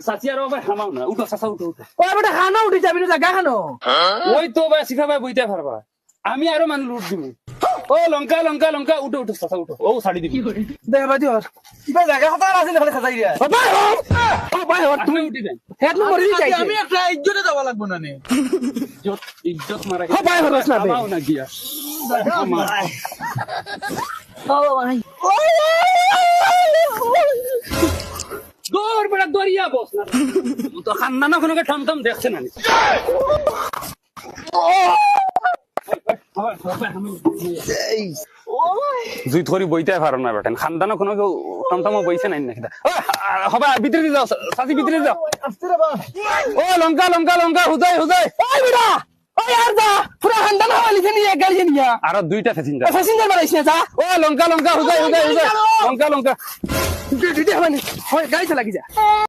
সাথী আর ভাই হামাও না উঠো চাচা উঠো উঠো ও বেটা খানো উঠে যাবি না জায়গা খানো ওই তো ভাই শিখা ভাই বইতে পারবা আমি আরো মানুষ লুট দিব ও লঙ্কা লঙ্কা লঙ্কা উঠো উঠো চাচা উঠো ও শাড়ি দিবি দেখ ভাই দিও কিবা জায়গা কথা আছে না খাই দিয়া ও ভাই তুমি উঠি দেন হেড নো মরি যাই আমি একটা ইজ্জতে যাব লাগবো না নে ইজ্জত মারা ও ভাই হরস না বে হামাও না গিয়া ও ভাই দৌড় বেড়া দরিয়া বস না তো খান্দানা কোনোকে ঠমঠম দেখছে না জুই থরি বইতে পারো না বেটেন খানদানো কোনো কেউ টমটমো বইছে নাই নাকি হবে ভিতরে যাও সাথী ভিতরে যাও ও লঙ্কা লঙ্কা লঙ্কা হুজাই হুজাই ওই বেটা ওই আর যা পুরো হান্দানা হাওয়া লিখে নিয়ে গাড়ি নিয়ে আর দুইটা ফেসিঞ্জার ফ্যাসিঞ্জার মারাইছ না যা ও লঙ্কা লঙ্কা হুজাই হুজাই হুজাই লঙ্কা লঙ্কা দিদি হবানি হয় গাড়ি চালা কি যা